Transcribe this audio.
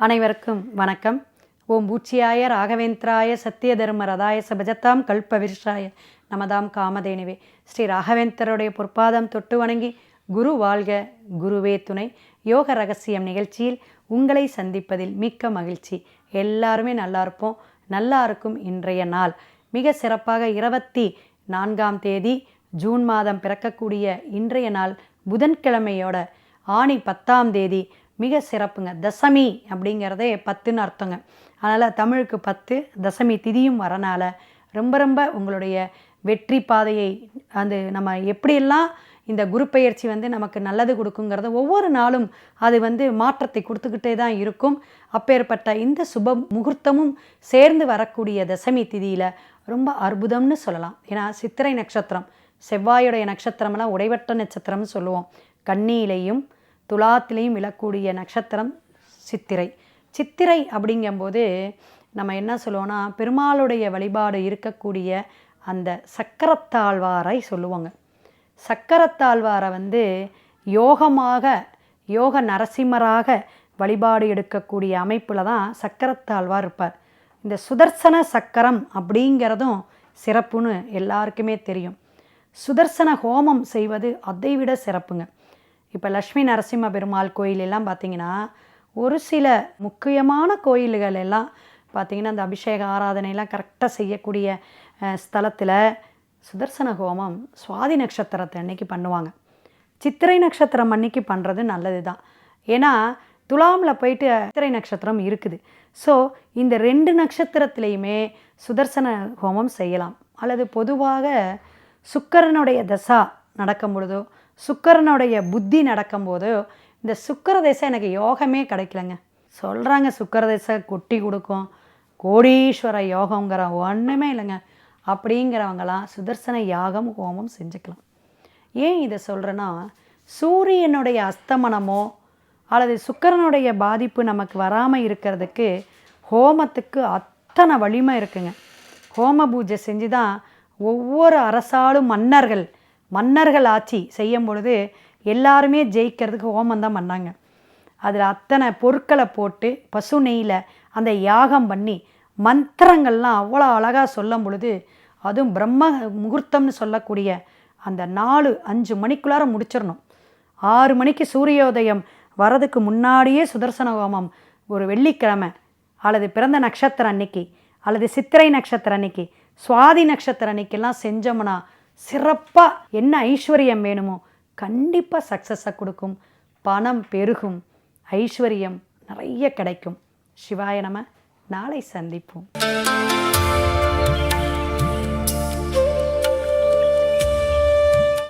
அனைவருக்கும் வணக்கம். ஓம் பூச்சியாய ராகவேந்திராய சத்திய தர்ம ரதாய சபஜத்தாம் கல்பவிருஷாய நமதாம் காமதேனுவே. ஸ்ரீ ராகவேந்தருடைய பொற்பாதம் தொட்டு வணங்கி குரு வாழ்க குருவே துணை யோக ரகசியம் நிகழ்ச்சியில் உங்களை சந்திப்பதில் மிக்க மகிழ்ச்சி. எல்லாருமே நல்லா இருப்போம். நல்லா இருக்கும். இன்றைய நாள் மிக சிறப்பாக 24ஆம் தேதி ஜூன் மாதம் பிறக்கக்கூடிய இன்றைய நாள் புதன்கிழமையோட ஆணி 10ஆம் தேதி மிக சிறப்புங்க. தசமி அப்படிங்கிறதே 10ன்னு அர்த்தங்க. அதனால் தமிழுக்கு 10 தசமி திதியும் வரனால ரொம்ப உங்களுடைய வெற்றி பாதையை நம்ம எப்படியெல்லாம் இந்த குரு பெயர்ச்சி நமக்கு நல்லது கொடுக்குங்கிறத ஒவ்வொரு நாளும் அது மாற்றத்தை கொடுத்துக்கிட்டே தான் இருக்கும். அப்பேற்பட்ட இந்த சுப முகூர்த்தமும் சேர்ந்து வரக்கூடிய தசமி திதியில் ரொம்ப அற்புதம்னு சொல்லலாம். ஏன்னா சித்திரை நட்சத்திரம், செவ்வாயுடைய நட்சத்திரமெல்லாம் உடைவட்ட நட்சத்திரம்னு சொல்லுவோம். கன்னியிலையும் துலாத்திலையும் விழக்கூடிய நட்சத்திரம் சித்திரை. சித்திரை அப்படிங்கும்போது நம்ம என்ன சொல்லுவோன்னா, பெருமாளுடைய வழிபாடு இருக்கக்கூடிய அந்த சக்கரத்தாழ்வாரை சொல்லுவாங்க. சக்கரத்தாழ்வாரை யோக நரசிம்மராக வழிபாடு எடுக்கக்கூடிய அமைப்பில் தான் சக்கரத்தாழ்வார் இருப்பார். இந்த சுதர்சன சக்கரம் அப்படிங்கிறதும் சிறப்புன்னு எல்லாருக்குமே தெரியும். சுதர்சன ஹோமம் செய்வது அதைவிட சிறப்புங்க. இப்போ லக்ஷ்மி நரசிம்ம பெருமாள் கோயிலெல்லாம் பார்த்திங்கன்னா, ஒரு சில முக்கியமான கோயில்கள் எல்லாம் பார்த்திங்கன்னா அந்த அபிஷேக ஆராதனையெல்லாம் கரெக்டாக செய்யக்கூடிய ஸ்தலத்தில் சுதர்சன ஹோமம் சுவாதி நட்சத்திரத்தை அன்னைக்கு பண்ணுவாங்க. சித்திரை நட்சத்திரம் அன்னைக்கு பண்ணுறது நல்லது தான். ஏன்னா துலாமில் போயிட்டு சித்திரை நட்சத்திரம் இருக்குது. ஸோ இந்த 2 நட்சத்திரத்துலேயுமே சுதர்சன ஹோமம் செய்யலாம். அல்லது பொதுவாக சுக்கிரனுடைய தசா நடக்கும் பொழுதோ சுக்கிரனுடைய புத்தி நடக்கும்போதோ, இந்த சுக்கிர தசை எனக்கு யோகமே கிடைக்கலங்க சொல்கிறாங்க. சுக்கிர தசை கொட்டி கொடுக்கும், கோடீஸ்வர யோகங்கிற ஒன்றுமே இல்லைங்க. அப்படிங்கிறவங்களாம் சுதர்சன யாகம் ஹோமம் செஞ்சுக்கலாம். ஏன் இதை சொல்கிறேன்னா, சூரியனுடைய அஸ்தமனமோ அல்லது சுக்கிரனுடைய பாதிப்பு நமக்கு வராமல் இருக்கிறதுக்கு ஹோமத்துக்கு அத்தனை வலிமை இருக்குங்க. ஹோம பூஜை செஞ்சு தான் ஒவ்வொரு அரசாளும் மன்னர்கள் ஆட்சி செய்யும் பொழுது எல்லாருமே ஜெயிக்கிறதுக்கு ஹோமம் தான் பண்ணாங்க. அதில் அத்தனை பொருட்களை போட்டு பசு நெய்யில் அந்த யாகம் பண்ணி மந்திரங்கள்லாம் அவ்வளோ அழகாக சொல்லும் பொழுது, அதுவும் பிரம்ம முகூர்த்தம்னு சொல்லக்கூடிய அந்த 4-5 மணிக்குள்ளார முடிச்சிடணும். 6 மணிக்கு சூரியோதயம் வரதுக்கு முன்னாடியே சுதர்சன ஹோமம் ஒரு வெள்ளிக்கிழமை அல்லது பிறந்த நட்சத்திரம் அன்னைக்கு அல்லது சித்திரை நட்சத்திரம் அன்னைக்கு சுவாதி நட்சத்திரம் அன்னைக்கெல்லாம் செஞ்சோம்னா சிறப்பாக என்ன ஐஸ்வர்யம் வேணுமோ கண்டிப்பாக சக்ஸஸை கொடுக்கும். பணம் பெருகும், ஐஸ்வர்யம் நிறைய கிடைக்கும். சிவாய நம. நாளை சந்திப்போம்.